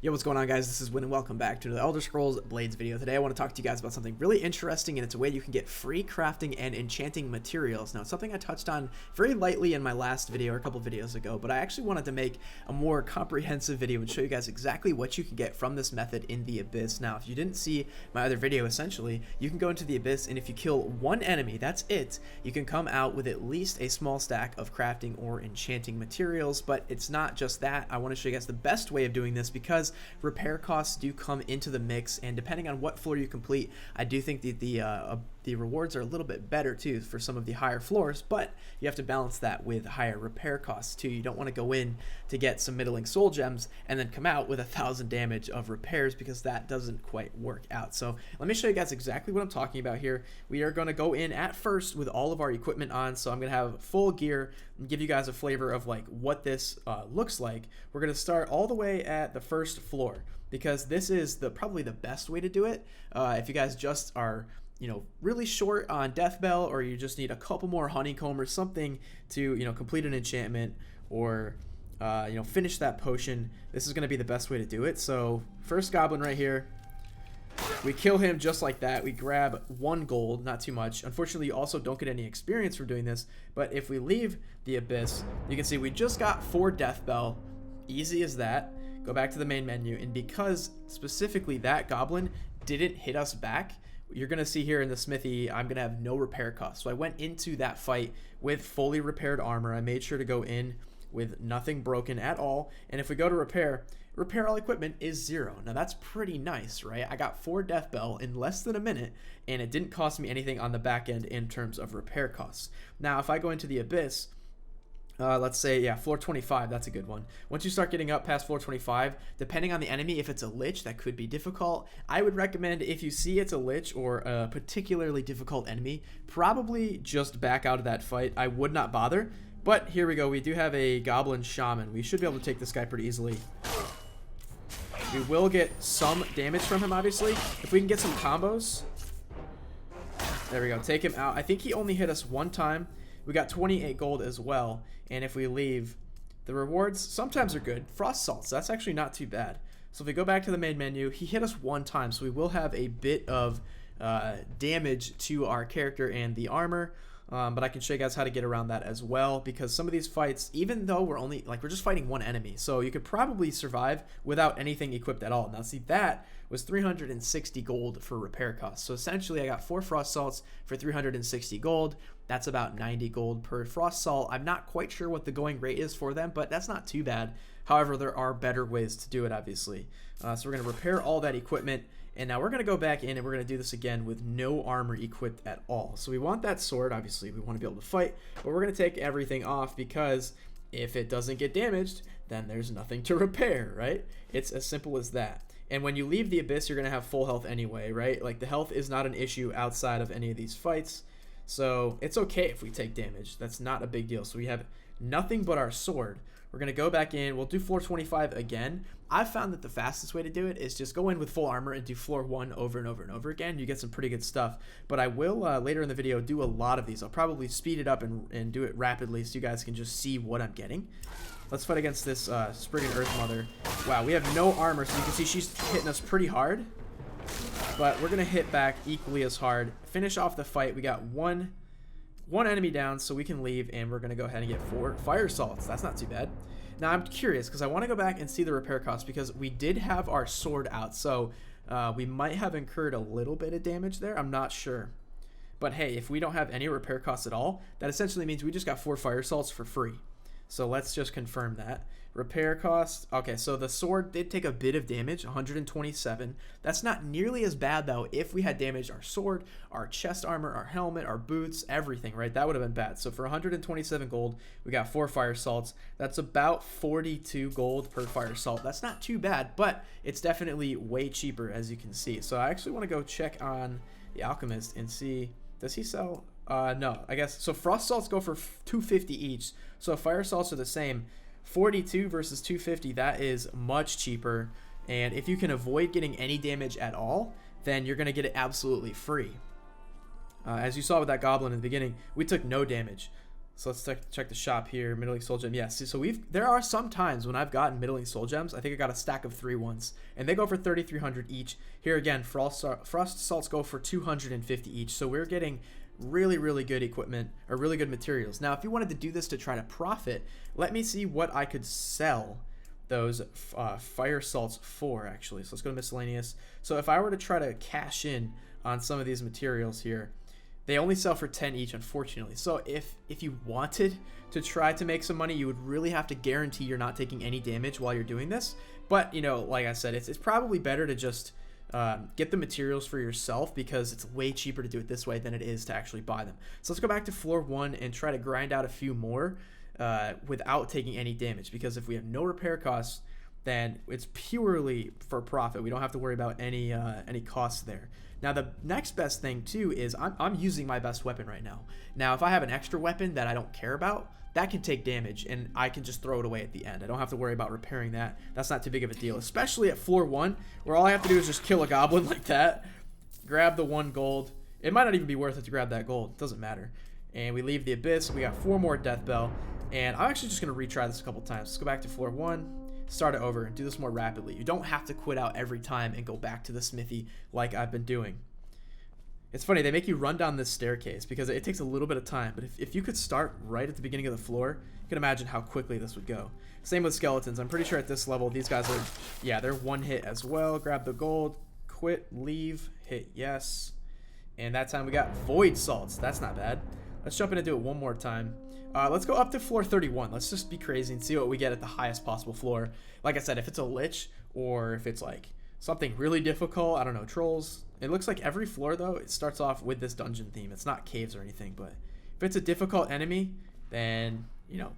Yo, what's going on, guys? This is Win and welcome back to the Elder Scrolls Blades video. Today I want to talk to you guys about something really interesting, and it's a way you can get free crafting and enchanting materials. Now, it's something I touched on very lightly in my last video or a couple videos ago, but I actually wanted to make a more comprehensive video and show you guys exactly what you can get from this method in the Abyss. Now, if you didn't see my other video, essentially, you can go into the Abyss, and if you kill one enemy, that's it, you can come out with at least a small stack of crafting or enchanting materials. But it's not just that. I want to show you guys the best way of doing this, because repair costs do come into the mix, and depending on what floor you complete, I do think that the rewards are a little bit better too for some of the higher floors, but you have to balance that with higher repair costs too. You don't want to go in to get some middling soul gems and then come out with 1,000 damage of repairs, because that doesn't quite work out. So let me show you guys exactly what I'm talking about here. We are going to go in at first with all of our equipment on, so I'm going to have full gear and give you guys a flavor of like what this looks like. We're going to start all the way at the first floor, because this is probably the best way to do it. If you guys just are really short on death bell, or you just need a couple more honeycomb or something to complete an enchantment, or finish that potion, this is going to be the best way to do it. So first goblin right here, we kill him just like that. We grab 1 gold, not too much. Unfortunately, you also don't get any experience from doing this, but if we leave the Abyss, you can see we just got 4 death bell. Easy as that. Go back to the main menu, and because specifically that goblin didn't hit us back, you're going to see here in the smithy, I'm going to have no repair costs. So I went into that fight with fully repaired armor. I made sure to go in with nothing broken at all. And if we go to repair all equipment is 0. Now that's pretty nice, right? I got 4 death bell in less than a minute, and it didn't cost me anything on the back end in terms of repair costs. Now, if I go into the Abyss, let's say, yeah, floor 25, that's a good one. Once you start getting up past floor 25, depending on the enemy, if it's a lich, that could be difficult. I would recommend, if you see it's a lich or a particularly difficult enemy, probably just back out of that fight. I would not bother. But here we go. We do have a goblin shaman. We should be able to take this guy pretty easily. We will get some damage from him, obviously. If we can get some combos. There we go. Take him out. I think he only hit us 1 time. We got 28 gold as well, and if we leave, the rewards sometimes are good. Frost salts, that's actually not too bad. So if we go back to the main menu, he hit us 1 time, so we will have a bit of damage to our character and the armor. But I can show you guys how to get around that as well, because some of these fights, even though we're just fighting 1 enemy, so you could probably survive without anything equipped at all. Now see, that was 360 gold for repair costs. So essentially I got 4 frost salts for 360 gold. That's about 90 gold per frost salt. I'm not quite sure what the going rate is for them, but that's not too bad. However, there are better ways to do it, obviously. So we're going to repair all that equipment, and now we're going to go back in and we're going to do this again with no armor equipped at all. So we want that sword, obviously we want to be able to fight, but we're going to take everything off, because if it doesn't get damaged, then there's nothing to repair, right? It's as simple as that. And when you leave the Abyss, you're going to have full health anyway, right? Like, the health is not an issue outside of any of these fights. So it's okay if we take damage. That's not a big deal. So we have nothing but our sword. We're going to go back in. We'll do floor 25 again. I've found that the fastest way to do it is just go in with full armor and do floor 1 over and over and over again. You get some pretty good stuff. But I will, later in the video, do a lot of these. I'll probably speed it up and do it rapidly so you guys can just see what I'm getting. Let's fight against this Spriggan Earth Mother. Wow, we have no armor, so you can see she's hitting us pretty hard. But we're going to hit back equally as hard. Finish off the fight. We got one enemy down, so we can leave, and we're going to go ahead and get 4 fire salts. That's not too bad. Now, I'm curious, because I want to go back and see the repair costs, because we did have our sword out, so we might have incurred a little bit of damage there. I'm not sure. But hey, if we don't have any repair costs at all, that essentially means we just got 4 fire salts for free. So let's just confirm that. Repair costs. Okay, so the sword did take a bit of damage, 127. That's not nearly as bad, though, if we had damaged our sword, our chest armor, our helmet, our boots, everything, right? That would have been bad. So for 127 gold, we got 4 fire salts. That's about 42 gold per fire salt. That's not too bad, but it's definitely way cheaper, as you can see. So I actually want to go check on the alchemist and see, does he sell? No, I guess. So frost salts go for 250 each. So fire salts are the same. 42 versus 250, that is much cheaper. And if you can avoid getting any damage at all, then you're going to get it absolutely free. As you saw with that goblin in the beginning, we took no damage. So let's check the shop here. Middling soul gem. Yes. So there are some times when I've gotten middling soul gems. I think I got a stack of 3 once, and they go for 3,300 each. Here again, frost salts go for 250 each. So we're getting really, really good equipment, or really good materials. Now, if you wanted to do this to try to profit, let me see what I could sell those fire salts for, actually. So let's go to miscellaneous. So if I were to try to cash in on some of these materials here, they only sell for 10 each, unfortunately. So if you wanted to try to make some money, you would really have to guarantee you're not taking any damage while you're doing this. But, you know, like I said, it's probably better to just get the materials for yourself, because it's way cheaper to do it this way than it is to actually buy them. So let's go back to floor 1 and try to grind out a few more without taking any damage, because if we have no repair costs, then it's purely for profit. We don't have to worry about any costs there. Now, the next best thing too is I'm using my best weapon right now. Now, if I have an extra weapon that I don't care about, that can take damage, and I can just throw it away at the end. I don't have to worry about repairing that. That's not too big of a deal, especially at floor 1, where all I have to do is just kill a goblin like that, grab the 1 gold. It might not even be worth it to grab that gold. It doesn't matter. And we leave the abyss. We got 4 more death bell, and I'm actually just going to retry this a couple times. Let's go back to floor 1. Start it over and do this more rapidly. You don't have to quit out every time and go back to the smithy like I've been doing. It's funny, they make you run down this staircase because it takes a little bit of time, but if you could start right at the beginning of the floor, you can imagine how quickly this would go. Same with skeletons. I'm pretty sure at this level these guys are, yeah, they're 1 hit as well. Grab the gold, quit, leave, hit yes, and that time we got void salts. That's not bad. Let's jump in and do it one more time. Let's go up to floor 31. Let's just be crazy and see what we get at the highest possible floor. Like I said, if it's a lich or if it's like something really difficult, I don't know, trolls. It looks like every floor, though, it starts off with this dungeon theme. It's not caves or anything, but if it's a difficult enemy, then, you know,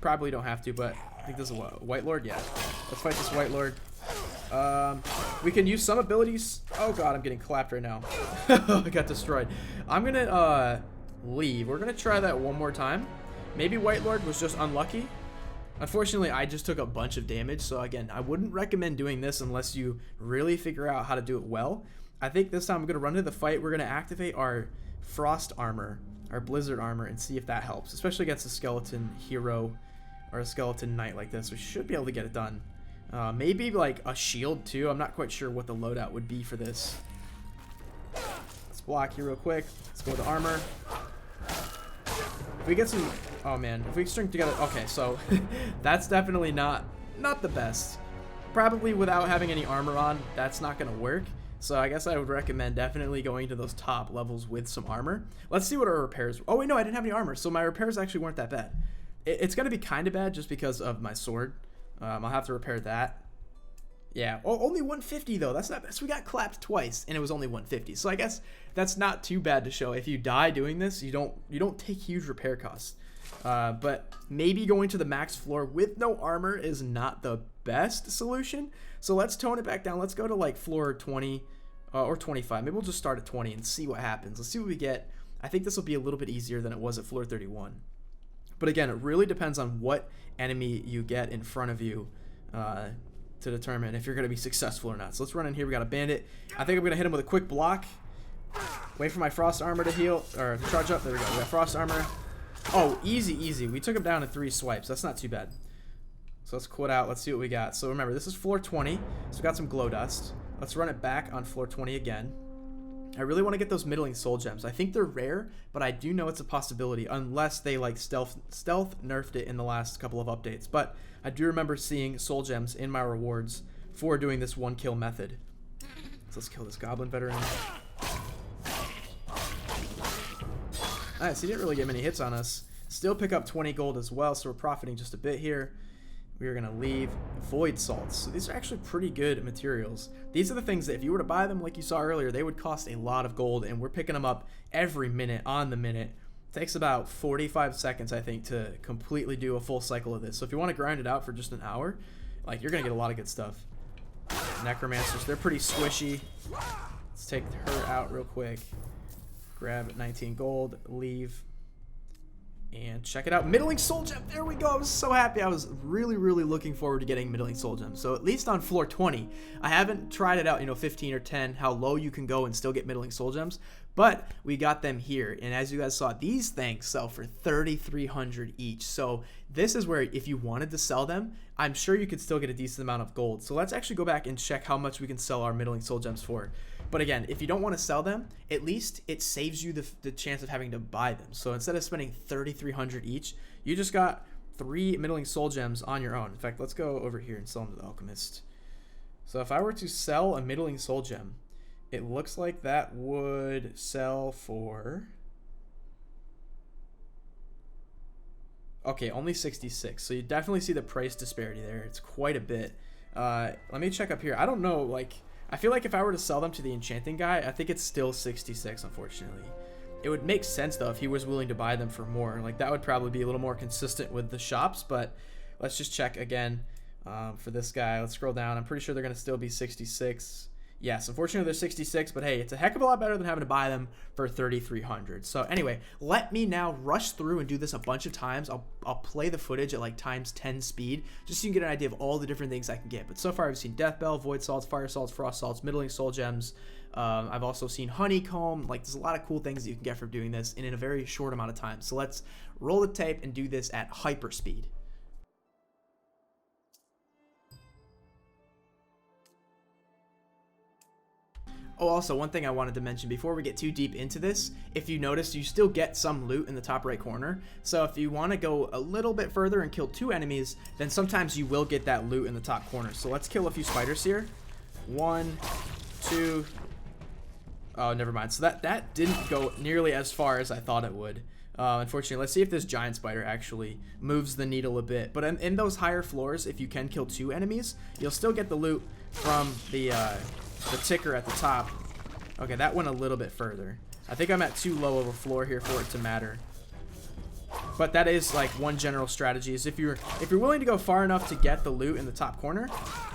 probably don't have to, but I think this is a White Lord. Yeah, let's fight this White Lord. We can use some abilities. Oh, God, I'm getting clapped right now. I got destroyed. I'm going to leave. We're going to try that one more time. Maybe White Lord was just unlucky. Unfortunately, I just took a bunch of damage, so again, I wouldn't recommend doing this unless you really figure out how to do it well. I think this time I'm going to run into the fight. We're going to activate our frost armor, our blizzard armor, and see if that helps, especially against a skeleton hero or a skeleton knight like this. We should be able to get it done. Maybe like a shield too. I'm not quite sure what the loadout would be for this. Let's block here real quick. Let's go with the armor. If we get some, oh man, if we string together, okay, so that's definitely not the best. Probably without having any armor on, that's not gonna work. So I guess I would recommend definitely going to those top levels with some armor. Let's see what our repairs, oh wait, no, I didn't have any armor, so my repairs actually weren't that bad. It's gonna be kind of bad just because of my sword. I'll have to repair that. Yeah, oh, only 150 though. That's not bad. So we got clapped twice, and it was only 150. So I guess that's not too bad to show. If you die doing this, you don't take huge repair costs. But maybe going to the max floor with no armor is not the best solution. So let's tone it back down. Let's go to like floor 20 or 25. Maybe we'll just start at 20 and see what happens. Let's see what we get. I think this will be a little bit easier than it was at floor 31. But again, it really depends on what enemy you get in front of you to determine if you're going to be successful or not. So let's run in here. We got a bandit. I think I'm going to hit him with a quick block. Wait for my frost armor to heal, or to charge up. There we go. We got frost armor. Oh, easy, easy. We took him down in 3 swipes. That's not too bad. So let's quit out. Let's see what we got. So remember, this is floor 20. So we got some glow dust. Let's run it back on floor 20 again. I really want to get those middling soul gems. I think they're rare, but I do know it's a possibility unless they like stealth nerfed it in the last couple of updates. But I do remember seeing soul gems in my rewards for doing this 1 kill method. So let's kill this goblin veteran. Nice, he didn't really get many hits on us. Still pick up 20 gold as well, so we're profiting just a bit here. We are going to leave void salts. So these are actually pretty good materials. These are the things that if you were to buy them like you saw earlier, they would cost a lot of gold, and we're picking them up every minute on the minute. It takes about 45 seconds, I think, to completely do a full cycle of this. So if you want to grind it out for just an hour, like, you're going to get a lot of good stuff. Necromancers, they're pretty squishy. Let's take her out real quick. Grab 19 gold, leave. And check it out, middling soul gem. There we go. I was so happy. I was really looking forward to getting middling soul gem. So at least on floor 20, I haven't tried it out, 15 or 10, how low you can go and still get middling soul gems. But we got them here, and as you guys saw, these things sell for 3,300 each. So this is where if you wanted to sell them, I'm sure you could still get a decent amount of gold. So let's actually go back and check how much we can sell our middling soul gems for. But again, if you don't want to sell them, at least it saves you the chance of having to buy them. So instead of spending 3,300 each, you just got 3 middling soul gems on your own. In fact, let's go over here and sell them to the alchemist. So if I were to sell a middling soul gem, it looks like that would sell for... okay, only 66. So you definitely see the price disparity there. It's quite a bit. Let me check up here. I don't know, like, I feel like if I were to sell them to the enchanting guy, I think it's still 66, unfortunately. It would make sense, though, if he was willing to buy them for more. Like, that would probably be a little more consistent with the shops, but let's just check again for this guy. Let's scroll down. I'm pretty sure they're going to still be 66. Yes, unfortunately they're 66, but hey, it's a heck of a lot better than having to buy them for 3,300. So anyway, let me now rush through and do this a bunch of times. I'll play the footage at like times 10 speed, just so you can get an idea of all the different things I can get. But so far I've seen Death Bell, Void Salts, Fire Salts, Frost Salts, Middling Soul Gems. I've also seen Honeycomb. Like, there's a lot of cool things that you can get from doing this and in a very short amount of time. So let's roll the tape and do this at hyper speed. Oh, also, one thing I wanted to mention before we get too deep into this, if you notice, you still get some loot in the top right corner. So if you want to go a little bit further and kill 2 enemies, then sometimes you will get that loot in the top corner. So let's kill a few spiders here. 1, 2. Oh, never mind. So that didn't go nearly as far as I thought it would. Unfortunately, let's see if this giant spider actually moves the needle a bit. But in those higher floors, if you can kill 2 enemies, you'll still get the loot from the ticker at the top. Okay, that went a little bit further. I think I'm at too low of a floor here for it to matter. But that is like one general strategy, is if you're willing to go far enough to get the loot in the top corner,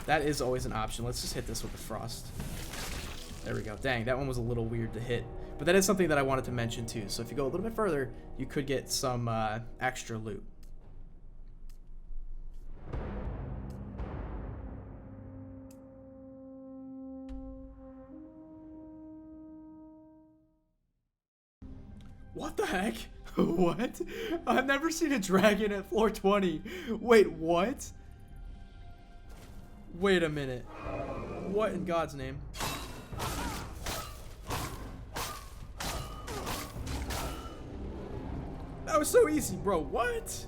that is always an option. Let's just hit this with the frost. There we go. Dang, that one was a little weird to hit. But that is something that I wanted to mention too. So if you go a little bit further, you could get some extra loot. What the heck? What? I've never seen a dragon at floor 20. Wait, what? Wait a minute. What in God's name? That was so easy, bro. What?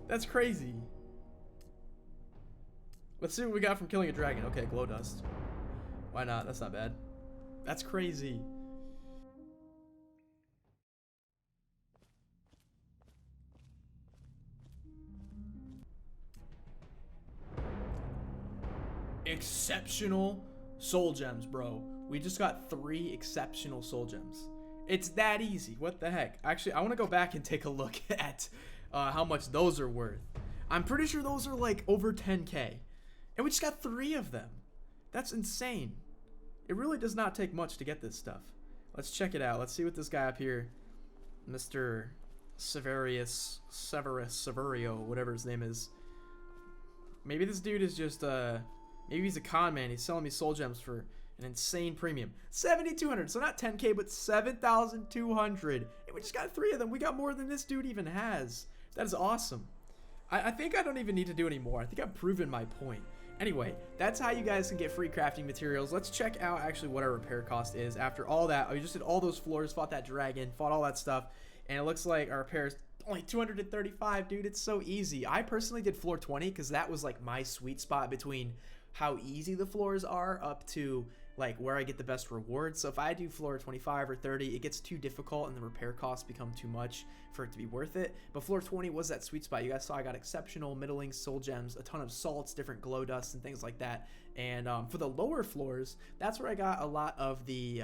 That's crazy. Let's see what we got from killing a dragon. Okay, glow dust. Why not? That's not bad. That's crazy. Exceptional soul gems, bro. We just got 3 exceptional soul gems. It's that easy. What the heck? Actually, I want to go back and take a look at how much those are worth. I'm pretty sure those are like over 10k. And we just got 3 of them. That's insane. It really does not take much to get this stuff. Let's check it out. Let's see what this guy up here, Mr. Severio, whatever his name is. Maybe this dude is just maybe he's a con man. He's selling me soul gems for an insane premium. 7,200. So not 10k, but 7,200. And we just got 3 of them. We got more than this dude even has. That is awesome. I think I don't even need to do any more. I think I've proven my point. Anyway, that's how you guys can get free crafting materials. Let's check out actually what our repair cost is. After all that, we just did all those floors, fought that dragon, fought all that stuff. And it looks like our repair is only 235, dude. It's so easy. I personally did floor 20 because that was like my sweet spot between how easy the floors are up to like where I get the best rewards. So if I do floor 25 or 30, it gets too difficult and the repair costs become too much for it to be worth it. But floor 20 was that sweet spot. You guys saw I got exceptional middling soul gems, a ton of salts, different glow dusts and things like that. And for the lower floors, that's where I got a lot of the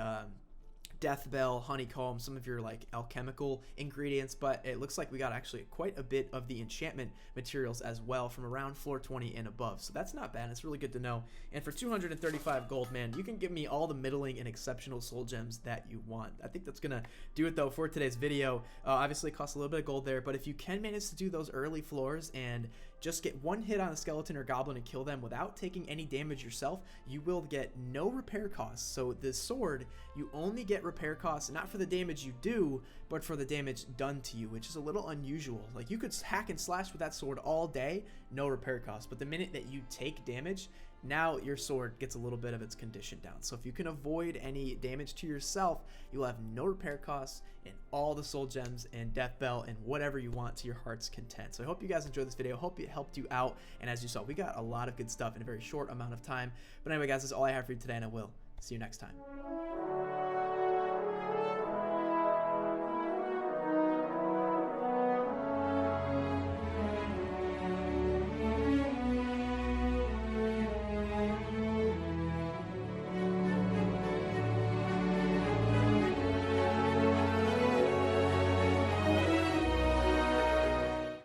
Death Bell, Honeycomb, some of your like alchemical ingredients, but it looks like we got actually quite a bit of the enchantment materials as well from around floor 20 and above. So that's not bad. It's really good to know. And for 235 gold, man, you can give me all the middling and exceptional soul gems that you want. I think that's gonna do it though for today's video. Obviously it costs a little bit of gold there, but if you can manage to do those early floors and just get one hit on a skeleton or goblin and kill them without taking any damage yourself, you will get no repair costs. So the sword, you only get repair costs, not for the damage you do, but for the damage done to you, which is a little unusual. Like, you could hack and slash with that sword all day, no repair costs, but the minute that you take damage, now your sword gets a little bit of its condition down. So if you can avoid any damage to yourself, you will have no repair costs and all the soul gems and death bell and whatever you want to your heart's content. So I hope you guys enjoyed this video. Hope it helped you out. And as you saw, we got a lot of good stuff in a very short amount of time. But anyway, guys, that's all I have for you today, and I will see you next time.